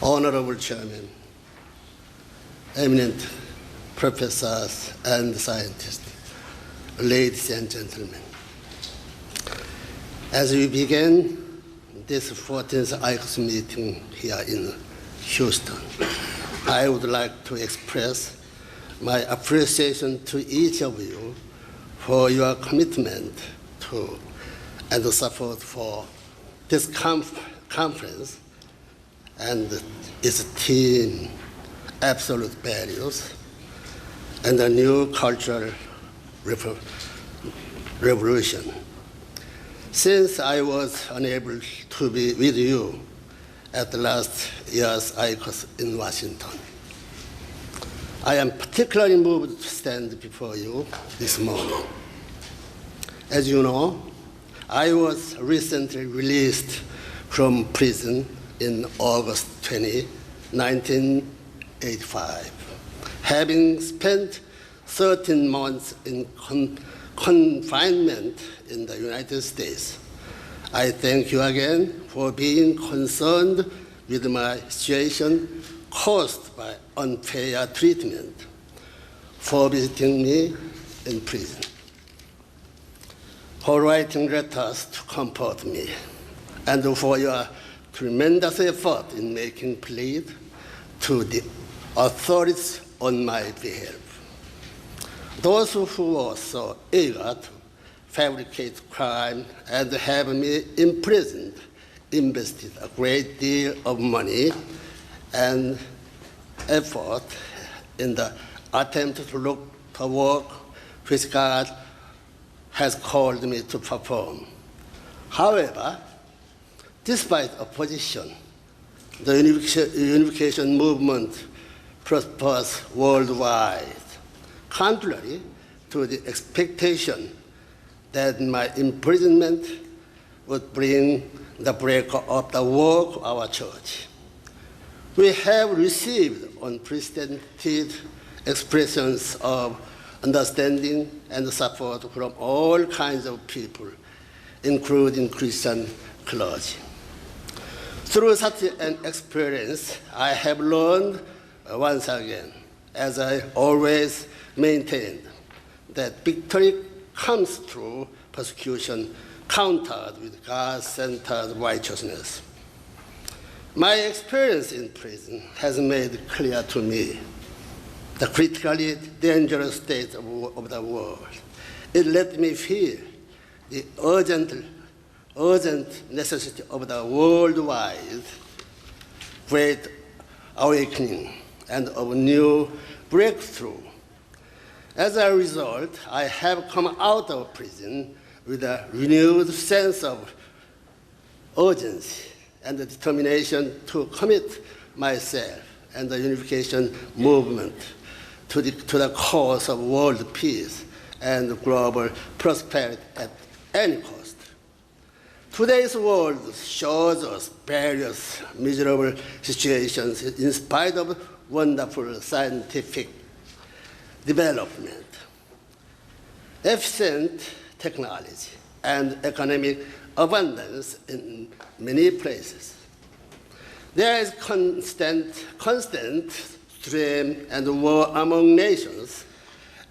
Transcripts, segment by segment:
Honorable Chairman, eminent professors and scientists, ladies and gentlemen. As we begin this 14th ICOS meeting here in Houston, I would like to express my appreciation to each of you for your commitment to and support for this conference and its theme, absolute values, and a new cultural revolution. Since I was unable to be with you at last year's ICOS in Washington, I am particularly moved to stand before you this morning. As you know, I was recently released from prison in August 20, 1985. Having spent 13 months in confinement in the United States, I thank you again for being concerned with my situation caused by unfair treatment, for visiting me in prison, for writing letters to comfort me, and for your tremendous effort in making plea to the authorities on my behalf. Those who were so eager to fabricate crime and have me imprisoned invested a great deal of money and effort in the attempt to look the work which God has called me to perform. However, despite opposition, the unification movement prospers worldwide, contrary to the expectation that my imprisonment would bring the break of the work of our church. We have received unprecedented expressions of understanding and support from all kinds of people, including Christian clergy. Through such an experience, I have learned once again, as I always maintained, that victory comes through persecution countered with God-centered righteousness. My experience in prison has made clear to me the critically dangerous state of the world. It let me feel the urgent necessity of the worldwide great awakening and of new breakthrough. As a result, I have come out of prison with a renewed sense of urgency and the determination to commit myself and the unification movement to the cause of world peace and global prosperity at any cost. Today's world shows us various miserable situations in spite of wonderful scientific development, efficient technology, and economic abundance in many places. There is constant strain and war among nations,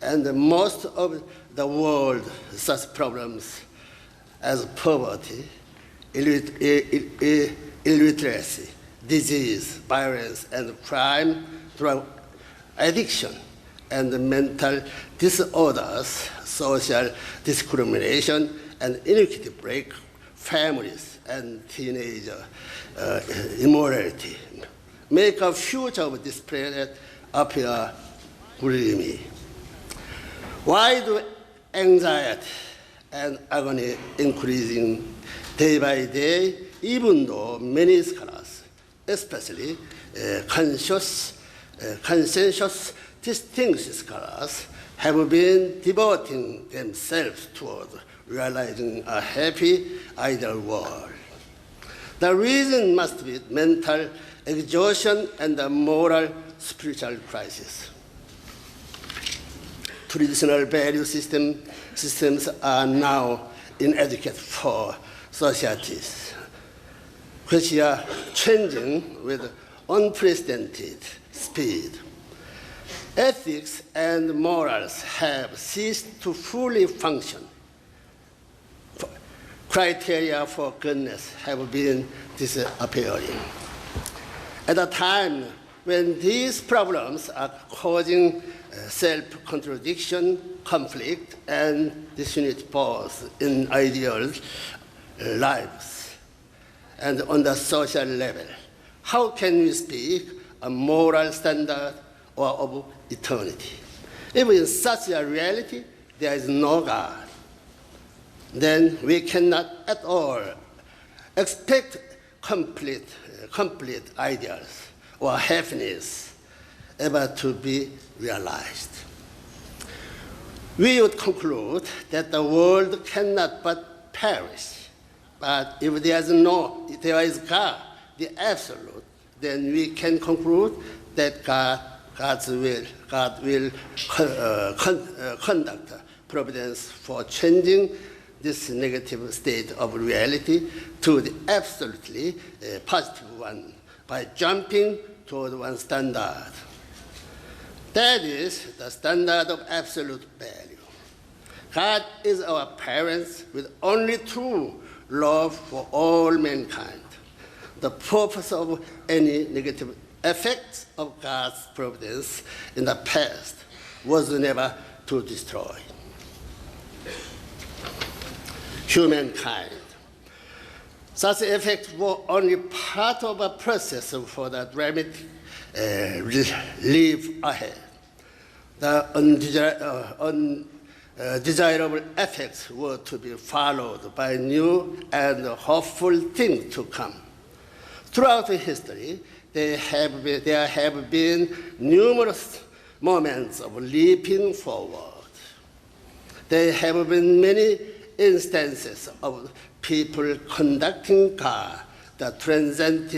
and most of the world such problems as poverty, illiteracy, disease, violence, and crime, drug addiction, and mental disorders, social discrimination, and inequity break families, and teenager immorality make a future of this planet appear gloomy. Why do anxiety and agony increasing day by day, even though many scholars, especially consensus distinguished scholars, have been devoting themselves toward realizing a happy, ideal world? The reason must be mental exhaustion and a moral, spiritual crisis. Traditional value systems are now inadequate for societies which are changing with unprecedented speed. Ethics and morals have ceased to fully function. Criteria for goodness have been disappearing. At a time when these problems are causing self-contradiction, conflict, and disunity both in ideal lives and on the social level, how can we speak a moral standard or of eternity? If in such a reality there is no God, then we cannot at all expect complete ideals or happiness ever to be realized. We would conclude that the world cannot but perish. But if there is God, the absolute, then we can conclude that God will conduct providence for changing this negative state of reality to the absolutely positive one by jumping toward one standard. That is the standard of absolute value. God is our parent with only true love for all mankind. The purpose of any negative effects of God's providence in the past was never to destroy humankind. Such effects were only part of a process for the dramatic life ahead. The undesirable effects were to be followed by new and hopeful things to come. Throughout history, there have been numerous moments of leaping forward. There have been many instances of people conducting God that transcendent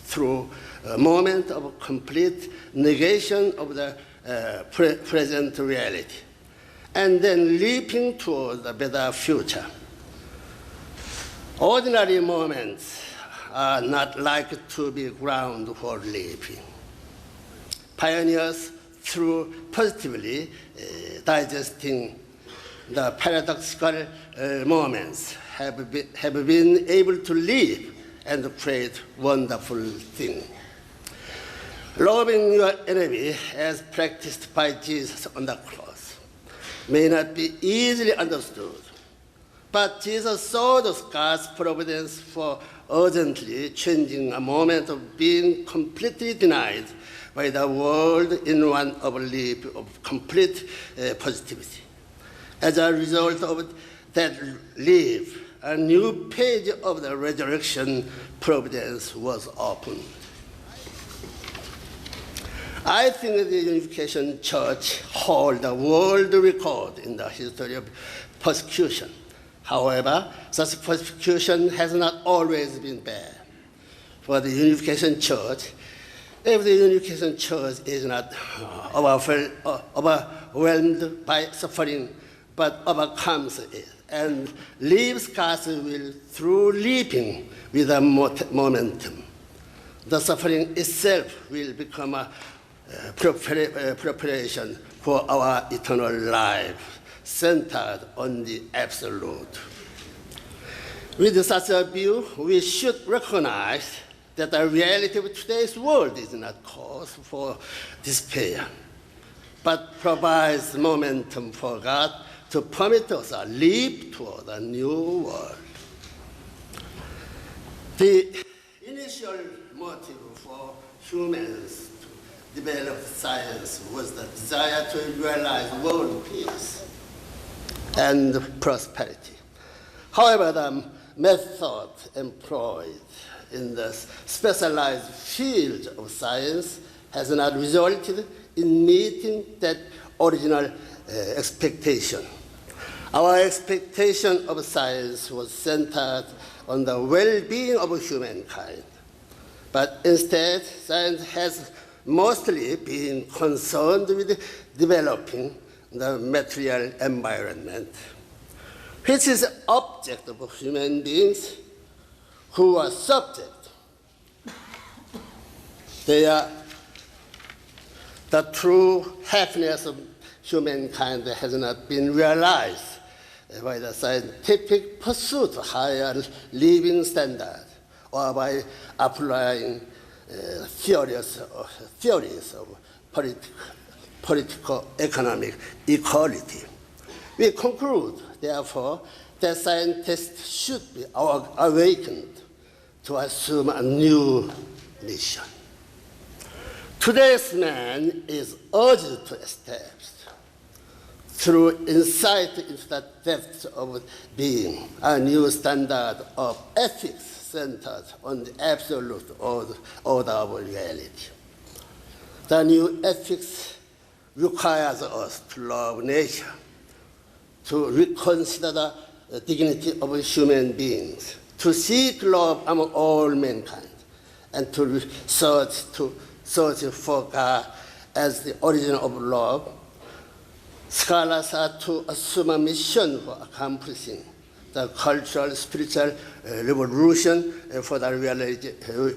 through a moment of complete negation of the present reality, and then leaping toward a better future. Ordinary moments are not likely to be ground for leaping. Pioneers, through positively digesting the paradoxical moments, have been able to live and create wonderful things. Loving your enemy as practiced by Jesus on the cross may not be easily understood, but Jesus showed us God's providence for urgently changing a moment of being completely denied by the world in one of a leap of complete positivity. As a result of that leap, a new page of the resurrection providence was opened. I think the Unification Church holds a world record in the history of persecution. However, such persecution has not always been bad. For the Unification Church, if the Unification Church is not overwhelmed by suffering, but overcomes it and lives God's will through leaping with a momentum, the suffering itself will become a preparation for our eternal life, centered on the absolute. With such a view, we should recognize that the reality of today's world is not cause for despair, but provides momentum for God to permit us a leap toward a new world. The initial motive for humans to develop science was the desire to realize world peace and prosperity. However, the method employed in the specialized field of science has not resulted in meeting that original expectation. Our expectation of science was centered on the well-being of humankind, but instead science has mostly been concerned with developing the material environment, which is the object of human beings who are subject The true happiness of humankind has not been realized by the scientific pursuit of higher living standards or by applying theories of political economic equality. We conclude, therefore, that scientists should be awakened to assume a new mission. Today's man is urged to establish, through insight into the depths of being, a new standard of ethics centered on the absolute order of reality. The new ethics requires us to love nature, to reconsider the dignity of human beings, to seek love among all mankind, and to search for God as the origin of love. Scholars are to assume a mission for accomplishing the cultural, spiritual revolution for the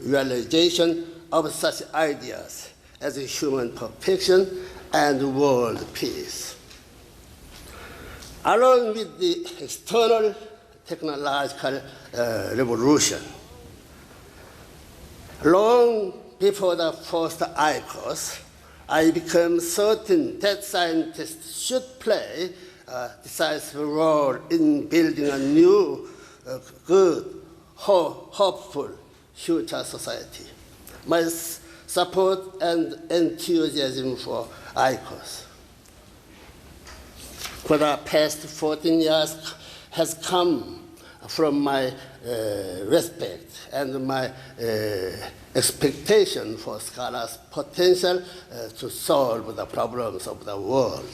realization of such ideas as human perfection and world peace. Along with the external technological revolution, long before the first IQOS, I became certain that scientists should play a decisive role in building a new, good, hopeful future society. My support and enthusiasm for IQOS for the past 14 years has come from my respect and my expectation for scholars' potential to solve the problems of the world.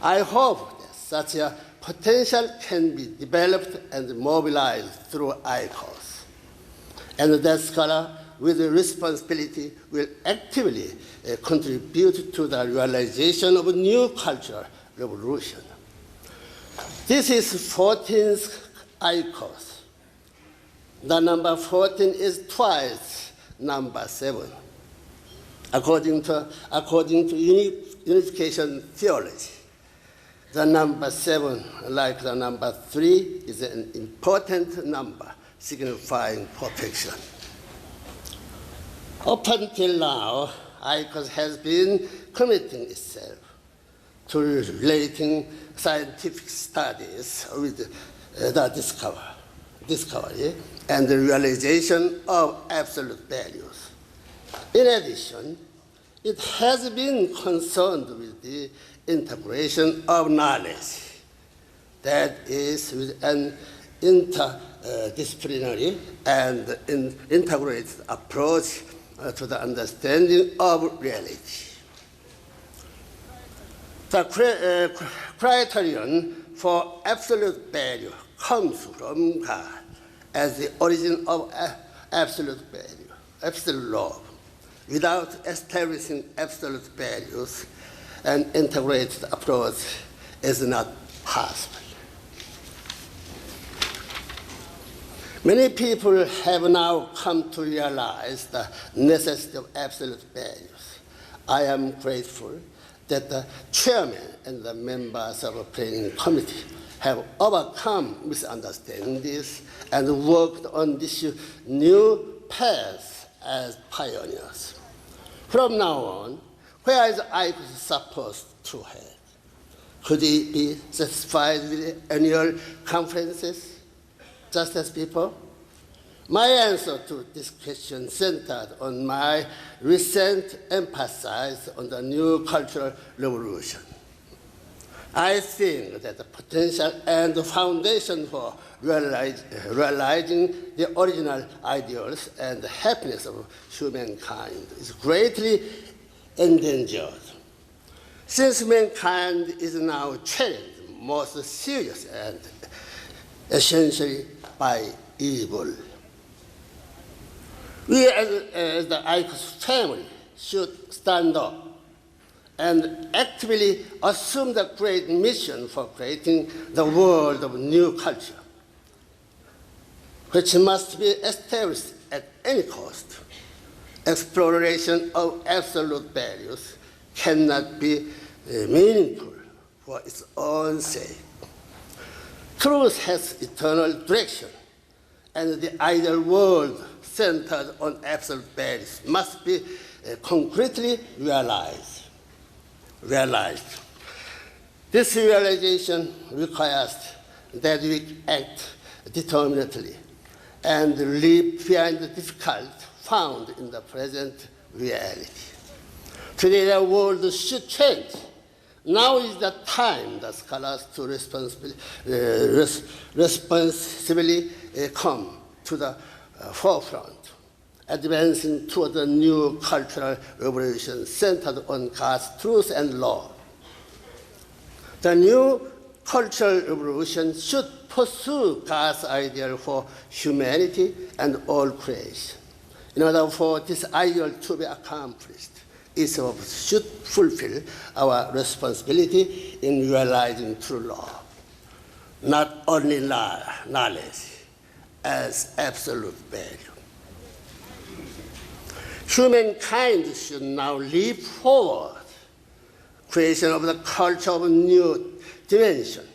I hope that such a potential can be developed and mobilized through IQOS, and that scholars with responsibility will actively contribute to the realization of a new cultural revolution. This is 14th IQOS. The number 14 is twice number 7. According to unification theology, the number 7, like the number 3, is an important number signifying perfection. Up until now, IQOS has been committing itself to relating scientific studies with the discovery and the realization of absolute values. In addition, it has been concerned with the integration of knowledge, that is, with an interdisciplinary and integrated approach to the understanding of reality. The criterion for absolute value comes from God as the origin of absolute value, absolute love. Without establishing absolute values, an integrated approach is not possible. Many people have now come to realize the necessity of absolute values. I am grateful that the chairman and the members of the planning committee have overcome misunderstandings and worked on this new path as pioneers. From now on, where is IQOS supposed to head? Could it be satisfied with annual conferences, just as before? My answer to this question centered on my recent emphasis on the new cultural revolution. I think that the potential and the foundation for realizing the original ideals and the happiness of humankind is greatly endangered. Since mankind is now challenged most seriously and essentially by evil, we as the IQOS family should stand up and actively assume the great mission for creating the world of new culture, which must be established at any cost. exploration of absolute values cannot be meaningful for its own sake. Truth has eternal direction, and the ideal world centered on absolute values must be concretely realized. This realization requires that we act determinedly and leave behind the difficulty found in the present reality. Today the world should change. Now is the time the scholars to responsibly come to the forefront, advancing toward a new cultural revolution centered on God's truth and law. The new cultural revolution should pursue God's ideal for humanity and all creation. In order for this ideal to be accomplished, each of us should fulfill our responsibility in realizing true law, not only knowledge as absolute value. Humankind should now leap forward, creation of the culture of a new dimension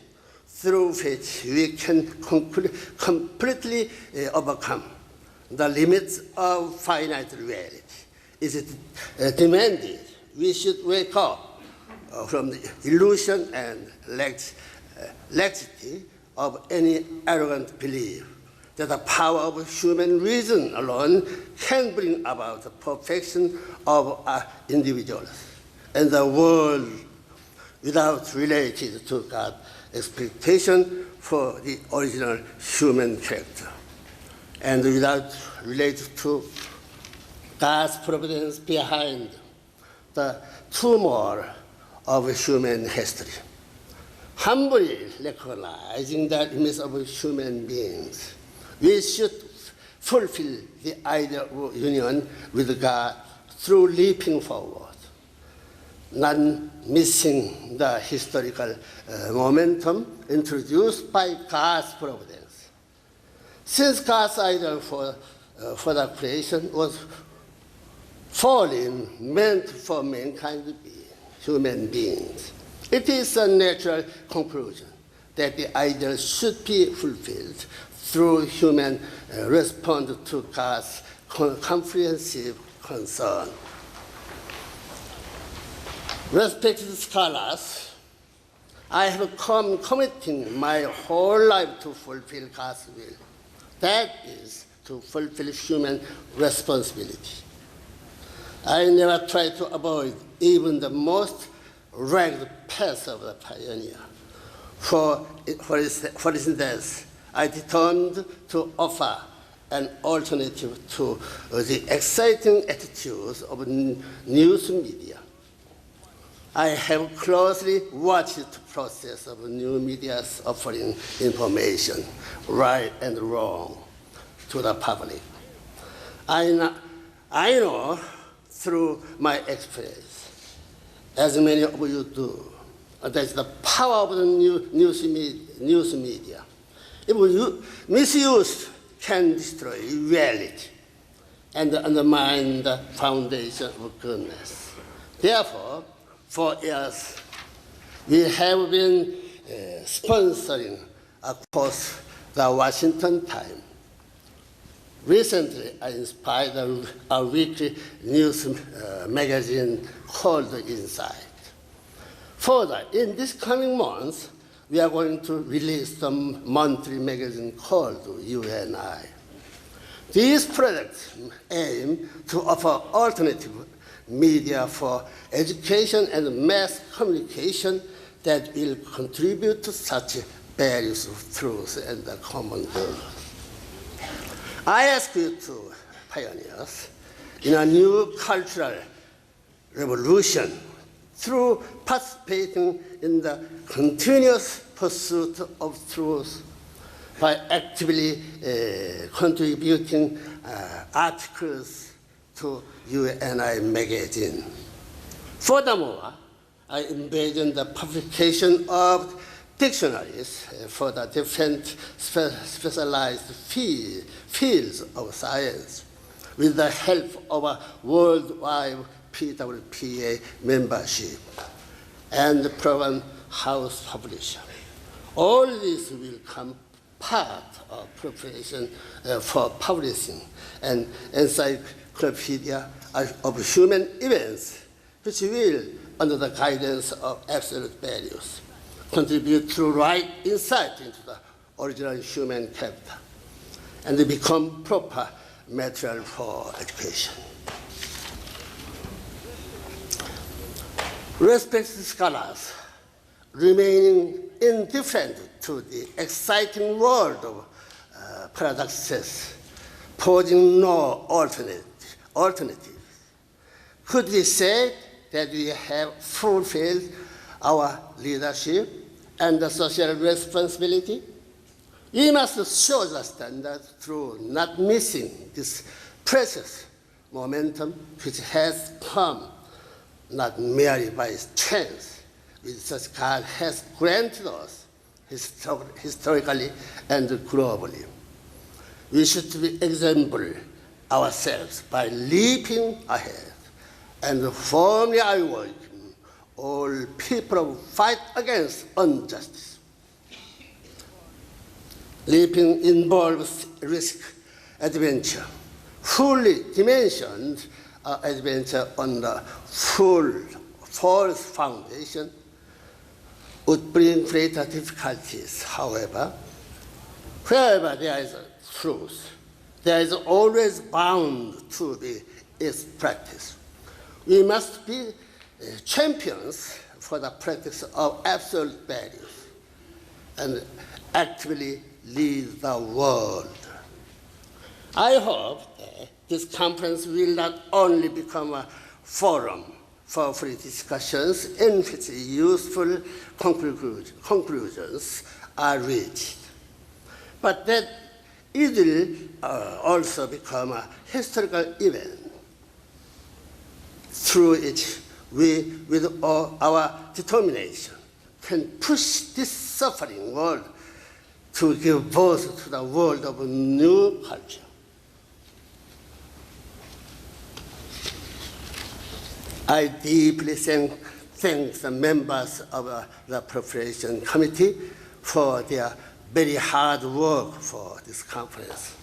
through which we can completely overcome the limits of finite reality. Is it demanded we should wake up from the illusion and laxity of any arrogant belief that the power of human reason alone can bring about the perfection of our individuals and the world without related to God's expectation for the original human character and without related to God's providence behind the turmoil of human history. Humbly recognizing the limits of human beings, we should fulfill the ideal of union with God through leaping forward, not missing the historical momentum introduced by God's providence. Since God's ideal for the creation was fallen, meant for mankind to be human beings, it is a natural conclusion that the ideal should be fulfilled through human response to God's comprehensive concern. Respected scholars, I have come committing my whole life to fulfill God's will. That is, to fulfill human responsibility. I never try to avoid even the most ragged path of the pioneer. For instance, I determined to offer an alternative to the exciting attitudes of news media. I have closely watched the process of new media's offering information, right and wrong, to the public. I know through my experience, as many of you do, that the power of the news media, if misused, can destroy reality and undermine the foundation of goodness. Therefore, for years, we have been sponsoring a course, the Washington Times. Recently, I inspired a weekly news magazine called Insight. Further, in this coming month, we are going to release the monthly magazine called You and I. These products aim to offer alternative media for education and mass communication that will contribute to such values of truth and the common good. I ask you to, pioneers, in a new cultural revolution through participating in the continuous pursuit of truth by actively contributing articles to You and I magazine. Furthermore, I envision the publication of dictionaries for the different specialized fields of science, with the help of a worldwide PWPA membership and proven house publisher. All this will come part of preparation for publishing an encyclopedia of human events, which will, under the guidance of absolute values, contribute to right insight into the original human capital and become proper material for education. Respected scholars remaining indifferent to the exciting world of paradoxes, posing no alternatives. Could we say that we have fulfilled our leadership and the social responsibility? We must show the standard through not missing this precious momentum which has come not merely by chance, which such God has granted us historically and globally. We should be example ourselves by leaping ahead and firmly awake all people who fight against injustice. Leaping involves risk, adventure. Fully dimensioned adventure on the false foundation would bring greater difficulties. However, wherever there is a truth, there is always bound to be its practice. We must be champions for the practice of absolute values and actively lead the world. I hope that this conference will not only become a forum for free discussions in which useful conclusions are reached, but that it will also become a historical event through which we, with all our determination, can push this suffering world to give birth to the world of a new culture. I deeply thank the members of the Preparation Committee for their very hard work for this conference.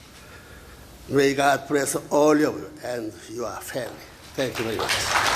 May God bless all of you and your family. Thank you very much.